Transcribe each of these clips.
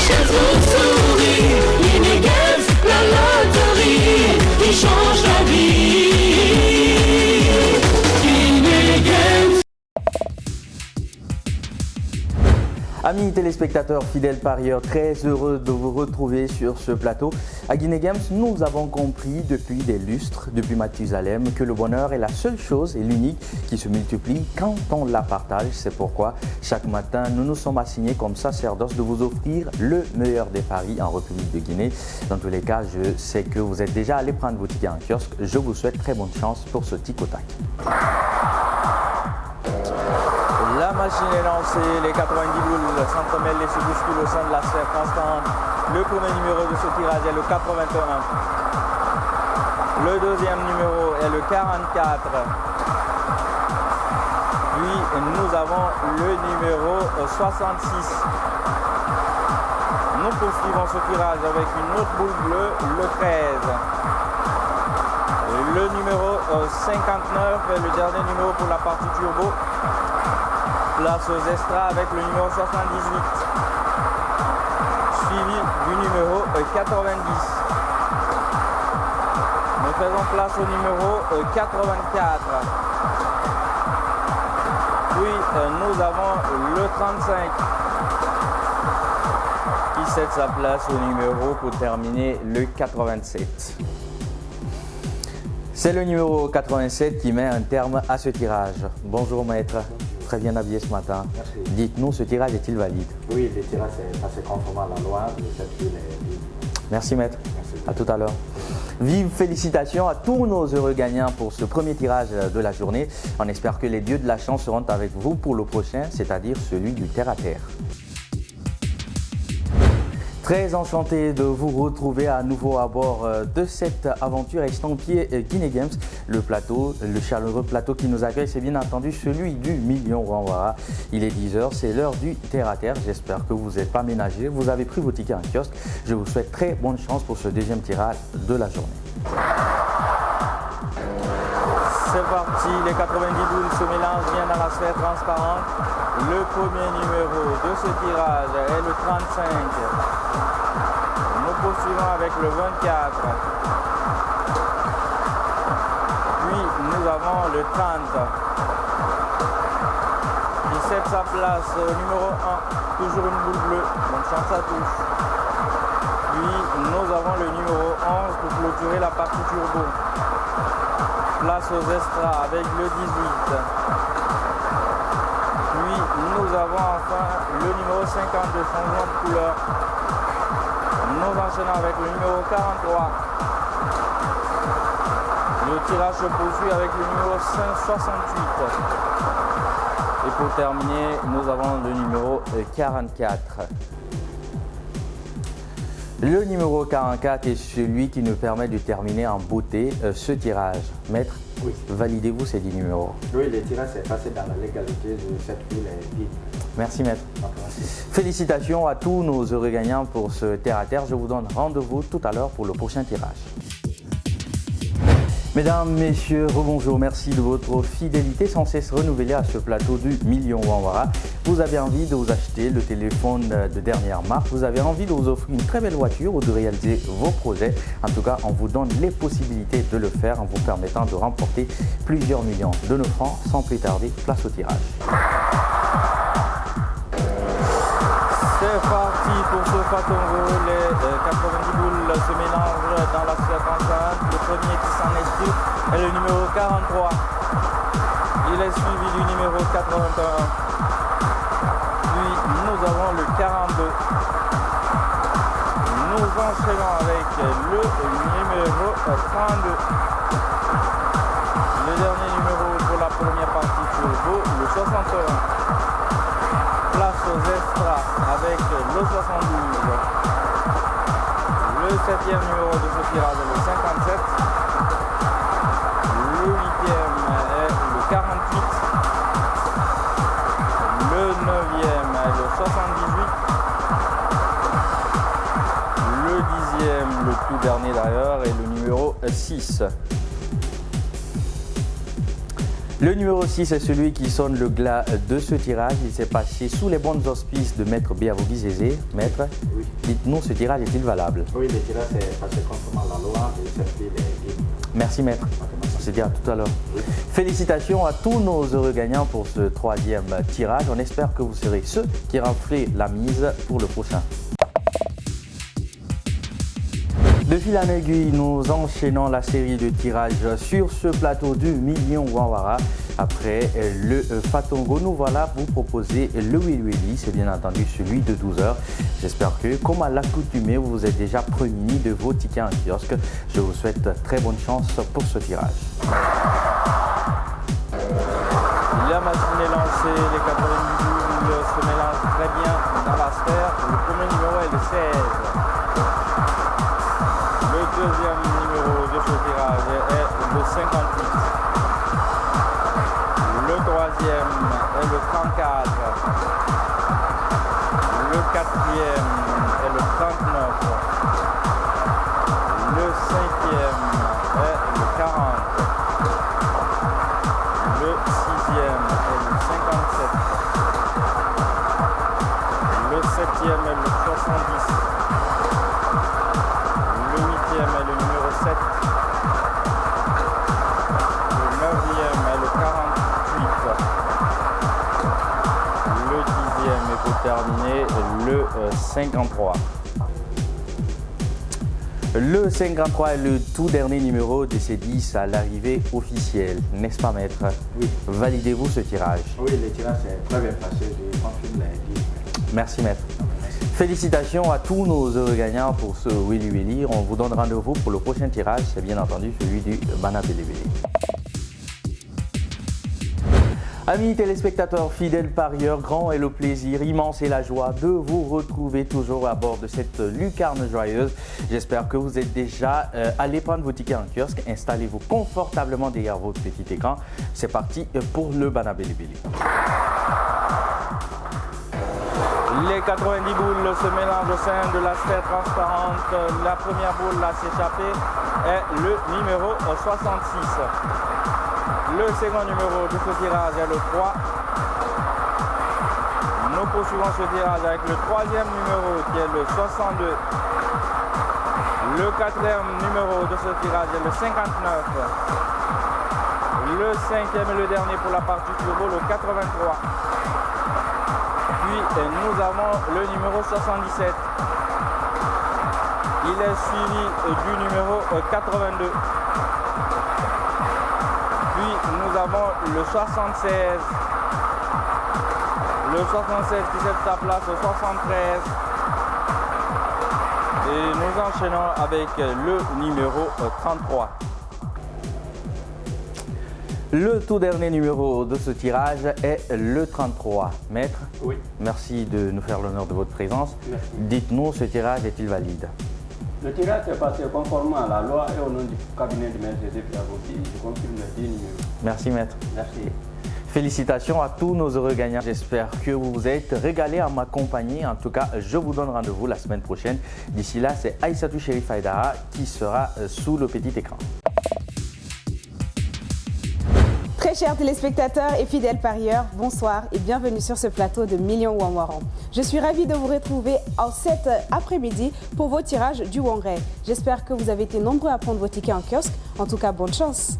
chez vous sourit. Guinée Games, la loterie qui change la vie. Guinée Games. Amis téléspectateurs, fidèles parieurs, très heureux de vous retrouver sur ce plateau. À Guinée Games, nous avons compris depuis des lustres, depuis Mathusalem, que le bonheur est la seule chose et l'unique qui se multiplie quand on la partage. C'est pourquoi chaque matin, nous nous sommes assignés comme sacerdoce de vous offrir le meilleur des paris en République de Guinée. Dans tous les cas, je sais que vous êtes déjà allés prendre vos tickets en kiosque. Je vous souhaite très bonne chance pour ce tic au tac. La machine est lancée, les 90 boules s'entremêlent et se bousculent au sein de la sphère transparente. Le premier numéro de ce tirage est le 81. Le deuxième numéro est le 44. Puis nous avons le numéro 66. Nous poursuivons ce tirage avec une autre boule bleue, le 13. Le numéro 59 est le dernier numéro pour la partie turbo. Place aux extras avec le numéro 78, suivi du numéro 90. Nous faisons place au numéro 84. Puis nous avons le 35 qui cède sa place au numéro pour terminer le 87. C'est le numéro 87 qui met un terme à ce tirage. Bonjour maître. Très bien habillé ce matin. Merci. Dites-nous, ce tirage est-il valide? Oui, le tirage est passé conformément à la loi de cette ville est libre. Merci maître. Merci. À tout à l'heure. Vive félicitations à tous nos heureux gagnants pour ce premier tirage de la journée. On espère que les dieux de la chance seront avec vous pour le prochain, c'est-à-dire celui du terre-à-terre. Très enchanté de vous retrouver à nouveau à bord de cette aventure estampillée Guinée Games. Le chaleureux plateau qui nous accueille, c'est bien entendu celui du million Wanwara. Il est 10h, c'est l'heure du terre-à-terre. J'espère que vous n'êtes pas ménagés, vous avez pris vos tickets en kiosque. Je vous souhaite très bonne chance pour ce deuxième tirage de la journée. C'est parti, les 90 boules se mélangent bien dans la sphère transparente. Le premier numéro de ce tirage est le 35. Nous poursuivons avec le 24. Puis nous avons le 30 qui cède sa place au numéro 1. Toujours une boule bleue, bonne chance à tous. Puis nous avons le numéro 11 pour clôturer la partie turbo. Place aux extras avec le 18. Puis nous avons enfin le numéro 52, changement de couleur. Nous enchaînons avec le numéro 43. Le tirage se poursuit avec le numéro 68. Et pour terminer, nous avons le numéro 44. Le numéro 44 est celui qui nous permet de terminer en beauté ce tirage. Maître, Oui. validez-vous ces 10 numéros? Oui, le tirage est passé dans la légalité de cette ville est libre. Merci maître. Merci. Félicitations à tous nos heureux gagnants pour ce terre-à-terre. Je vous donne rendez-vous tout à l'heure pour le prochain tirage. Mesdames, messieurs, rebonjour, merci de votre fidélité sans cesse renouvelée à ce plateau du million Wanwara. Vous avez envie de vous acheter le téléphone de dernière marque, vous avez envie de vous offrir une très belle voiture ou de réaliser vos projets. En tout cas, on vous donne les possibilités de le faire en vous permettant de remporter plusieurs millions de nos francs. Sans plus tarder, place au tirage. C'est parti pour ce Fatongo, les 90 boules se mélangent dans la sphère transparente. Le premier qui s'en exclut est le numéro 43. Il est suivi du numéro 81. Puis nous avons le 42. Nous enchaînons avec le numéro 32. Le dernier numéro pour la première partie turbo, le 61. Place aux extras avec le 72. Le 7e numéro de ce tirage est le 57. Le 8e est le 48. Le 9e est le 78. Le 10e, le tout dernier d'ailleurs, est le numéro 6. Le numéro 6 est celui qui sonne le glas de ce tirage. Il s'est passé sous les bons auspices de Maître Béavogi Zézé. Maître, Oui. dites-nous, ce tirage est-il valable? Oui, le tirage est passé conformément à la loi de circuit les guides. Merci Maître. On se dit à tout à l'heure. Félicitations à tous nos heureux gagnants pour ce troisième tirage. On espère que vous serez ceux qui renflent la mise pour le prochain. De fil en aiguille, nous enchaînons la série de tirages sur ce plateau du Million Wanwara. Après le Fatongo, nous voilà pour vous proposer le Wili, c'est bien entendu celui de 12h. J'espère que, comme à l'accoutumée, vous vous êtes déjà prémunis de vos tickets en kiosque. Je vous souhaite très bonne chance pour ce tirage. La machine est lancée, les 90 boules se mélangent très bien dans la sphère. Le premier numéro est le 16. Le deuxième numéro de ce tirage est le 58. Le troisième est le 34. Le quatrième est le 39. Le cinquième est le 40. Le sixième est le 57. Le septième est le 70. Le huitième est le numéro 7. Le neuvième est le 48. Le dixième est pour terminer le 53. Le 53 est le tout dernier numéro de ces 10 à l'arrivée officielle, n'est-ce pas Maître? Oui. Validez-vous ce tirage? Oui, le tirage est très bien passé, je confirme les guides. Merci Maître. Félicitations à tous nos heureux gagnants pour ce Willy Willy. On vous donne rendez-vous pour le prochain tirage, c'est bien entendu celui du Bana Belebele. Amis téléspectateurs, fidèles parieurs, grand est le plaisir, immense est la joie de vous retrouver toujours à bord de cette lucarne joyeuse. J'espère que vous êtes déjà allés prendre vos tickets en kiosque. Installez-vous confortablement derrière votre petit écran. C'est parti pour le Bana Belebele. Les 90 boules se mélangent au sein de la sphère transparente. La première boule à s'échapper est le numéro 66. Le second numéro de ce tirage est le 3. Nous poursuivons ce tirage avec le troisième numéro qui est le 62. Le quatrième numéro de ce tirage est le 59. Le cinquième et le dernier pour la partie turbo, le 83. Puis nous avons le numéro 77. Il est suivi du numéro 82. Puis nous avons le 76. Le 76 qui cède sa place au 73. Et nous enchaînons avec le numéro 33. Le tout dernier numéro de ce tirage est le 33. Maître, Oui. merci de nous faire l'honneur de votre présence. Merci. Dites-nous, ce tirage est-il valide? Le tirage est passé conformément à la loi et au nom du cabinet de Maître Béavogi. Je confirme les 10 numéros. Merci Maître. Merci. Félicitations à tous nos heureux gagnants. J'espère que vous vous êtes régalés à m'accompagner. En tout cas, je vous donne rendez-vous la semaine prochaine. D'ici là, c'est Aïssatou Chérif Aïdara qui sera sous le petit écran. Très chers téléspectateurs et fidèles parieurs, bonsoir et bienvenue sur ce plateau de Million Wanwara. Je suis ravie de vous retrouver en cet après-midi pour vos tirages du Wanray. J'espère que vous avez été nombreux à prendre vos tickets en kiosque. En tout cas, bonne chance.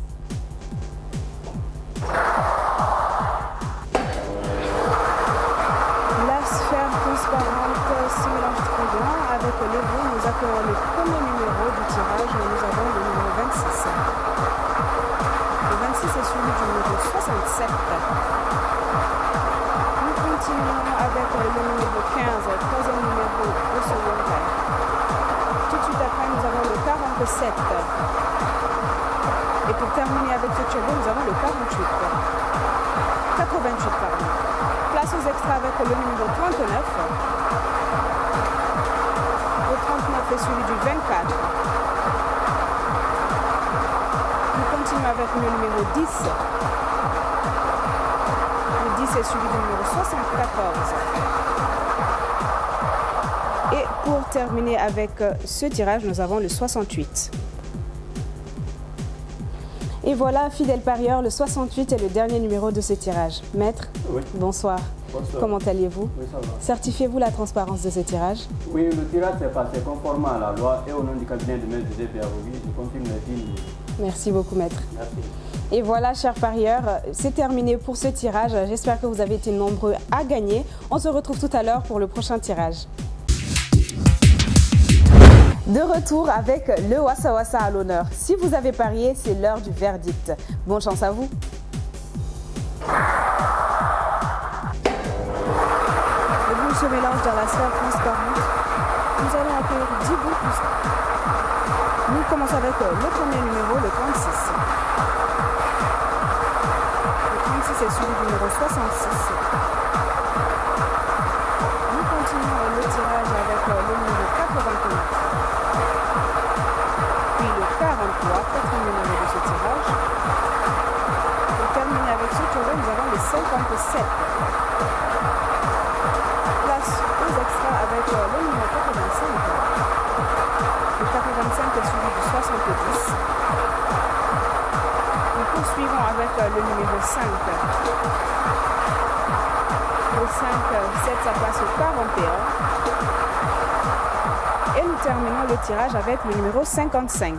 La sphère transparente se mélange très bien. Avec le bleu, nous accueillons le premier numéro du tirage. Nous avons le numéro 26. Le 26 est suivi du numéro 67. Nous continuons avec le numéro 15, troisième numéro de ce Wanray. Tout de suite après, nous avons le 47. Et pour terminer avec ce turbo, nous avons le 88, pardon. Place aux extras avec le numéro 39. Le 39 est suivi du 24. Nous continuons avec le numéro 10. Le 10 est suivi du numéro 74. Et pour terminer avec ce tirage, nous avons le 68. Et voilà, fidèle parieur, le 68 est le dernier numéro de ce tirage. Maître, Oui. bonsoir. Bonsoir. Comment allez-vous? Oui, ça va. Certifiez-vous la transparence de ce tirage? Oui, le tirage s'est passé conformément à la loi et au nom du cabinet de maître José Biavogi, je confirme les 10 numéros. Merci beaucoup, maître. Merci. Et voilà, chers parieurs, c'est terminé pour ce tirage. J'espère que vous avez été nombreux à gagner. On se retrouve tout à l'heure pour le prochain tirage. De retour avec le Wassa Wassa à l'honneur. Si vous avez parié, c'est l'heure du verdict. Bonne chance à vous. Le boule se mélange dans la sphère transparente. Nous allons accueillir 10 boules plus. Nous commençons avec le premier numéro, le 36. Le 36 est suivi du numéro 66. Nous continuons le tirage avec le numéro 89. Puis le 43, quatrième numéro de ce tirage. Pour terminer avec ce tour, nous avons le 57. Place aux extras avec le numéro 85. Le 85 est suivi du 70. Nous poursuivons avec le numéro 5. Le 5 cède sa place au 41. Et nous terminons le tirage avec le numéro 55.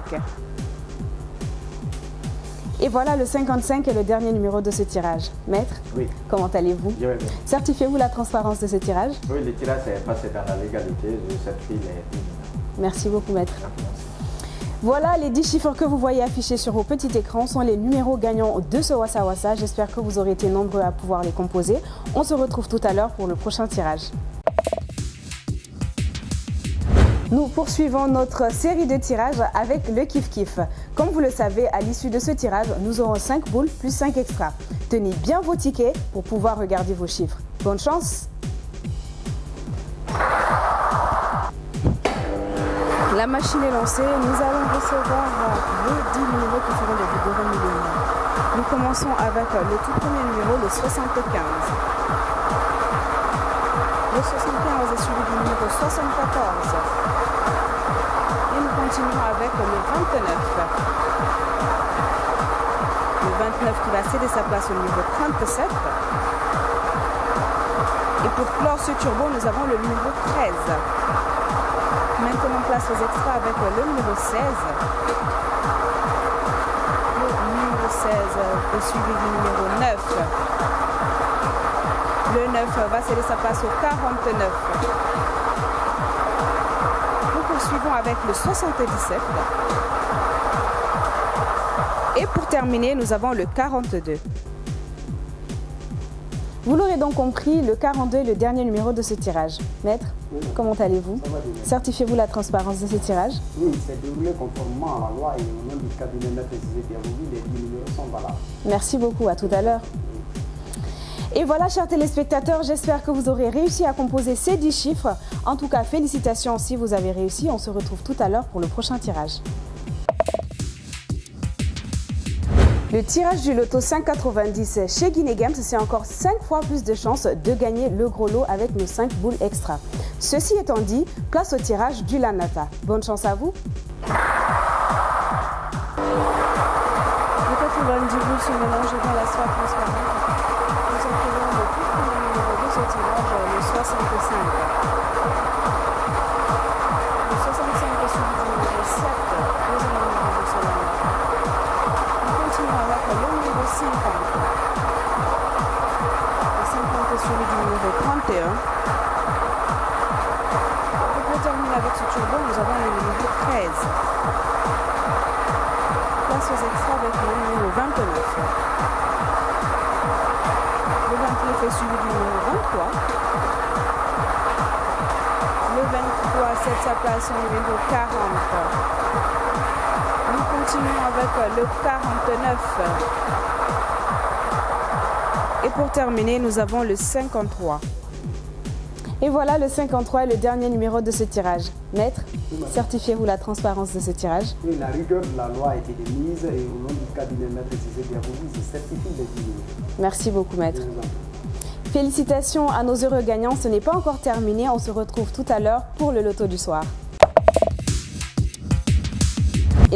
Et voilà, le 55 est le dernier numéro de ce tirage. Maître, Oui. comment allez-vous? Je vais bien. Certifiez-vous la transparence de ce tirage? Oui, le tirage s'est passé dans la légalité, je certifie les 10 numéros. Merci beaucoup, maître. Voilà, les 10 chiffres que vous voyez affichés sur vos petits écrans sont les numéros gagnants de ce Wassa Wassa. J'espère que vous aurez été nombreux à pouvoir les composer. On se retrouve tout à l'heure pour le prochain tirage. Nous poursuivons notre série de tirages avec le Kif Kif. Comme vous le savez, à l'issue de ce tirage, nous aurons 5 boules plus 5 extras. Tenez bien vos tickets pour pouvoir regarder vos chiffres. Bonne chance! La machine est lancée, nous allons recevoir les 10 numéros qui feront des vigoreux millionnaires. Nous commençons avec le tout premier numéro, le 75. Le 75 est suivi du numéro 74. Et nous continuons avec le 29. Le 29 qui va céder sa place au numéro 37. Et pour clore ce turbo, nous avons le numéro 13. Maintenant, place aux extras avec le numéro 16. Le numéro 16 est suivi du numéro 9. Le 9 va céder sa place au 49. Nous poursuivons avec le 77. Et pour terminer, nous avons le 42. Vous l'aurez donc compris, le 42 est le dernier numéro de ce tirage. Maître, comment allez-vous? Ça va bien. Certifiez-vous la transparence de ce tirage? Oui, c'est déroulé conformément à la loi et au nom du cabinet maître José Biavogi, les 10 numéros sont valables. Merci beaucoup, à tout à l'heure. Et voilà, chers téléspectateurs, j'espère que vous aurez réussi à composer ces 10 chiffres. En tout cas, félicitations si vous avez réussi. On se retrouve tout à l'heure pour le prochain tirage. Le tirage du loto 590 chez Guinée Games, c'est encore 5 fois plus de chances de gagner le gros lot avec nos 5 boules extra. Ceci étant dit, place au tirage du Lanata. Bonne chance à vous. Le 90 boules se mélangent dans la sphère transparente. Nous accueillons le tout premier numéro de ce tirage, le 65. Le 65 est suivi du numéro 7, deuxième numéro de ce Lanata. Nous continuons avec le numéro 50. Le 50 est suivi du numéro 31. Et pour terminer avec ce turbo, nous avons le numéro 13. Place aux extras avec le numéro 29. Le 29 est suivi du numéro 23. Le 23 cède sa place au numéro 40. Nous continuons avec le 49. Et pour terminer, nous avons le 53. Et voilà, le 53 est le dernier numéro de ce tirage. Maître, certifiez-vous la transparence de ce tirage? Oui, la rigueur de la loi a été démise et au nom du cabinet maître José Biavogi, je certifie les 10 numéros. Merci beaucoup, maître. Je vous en prie. Félicitations à nos heureux gagnants. Ce n'est pas encore terminé. On se retrouve tout à l'heure pour le loto du soir.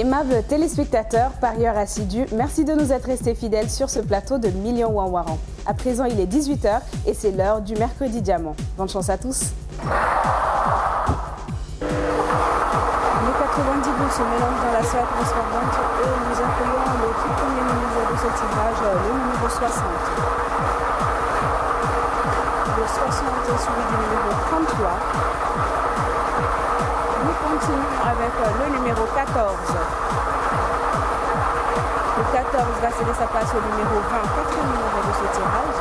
Aimables téléspectateurs, parieurs assidus, merci de nous être restés fidèles sur ce plateau de Millions Wanwaran. À présent, il est 18h et c'est l'heure du mercredi diamant. Bonne chance à tous. Les 90 boules se mélangent dans la soie transparente et nous accueillons le tout premier numéro de ce tirage, le numéro 60. Le 60 est suivi du numéro 33. Nous continuons avec le numéro 14. Le 14 va céder sa place au numéro 20, quatrième numéro de ce tirage.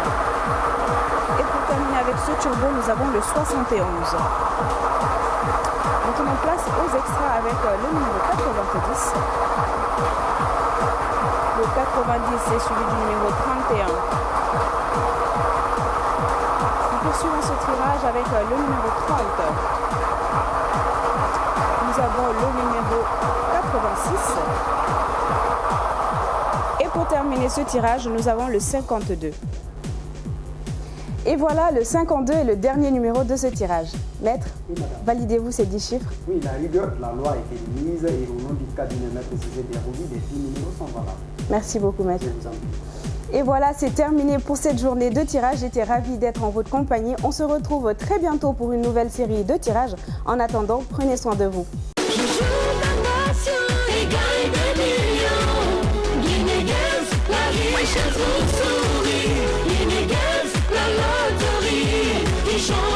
Et pour terminer avec ce turbo, nous avons le 71. Maintenant place aux extras avec le numéro 90. Le 90 est suivi du numéro 31. Nous poursuivons ce tirage avec le numéro 30. Nous avons le numéro 86. Et pour terminer ce tirage, nous avons le 52. Et voilà, le 52 est le dernier numéro de ce tirage. Maître, Oui, madame. validez-vous ces 10 chiffres? Oui, la rigueur de la loi a été mise et au nom du cabinet maître César Dérouli, les 10 numéros sont valables. Merci beaucoup, maître. Je vous en prie. Et voilà, c'est terminé pour cette journée de tirage. J'étais ravie d'être en votre compagnie. On se retrouve très bientôt pour une nouvelle série de tirages. En attendant, prenez soin de vous. Je joue la passion et gagne des millions. Guinée Games, la richesse vous sourit. Guinée Games, la loterie qui change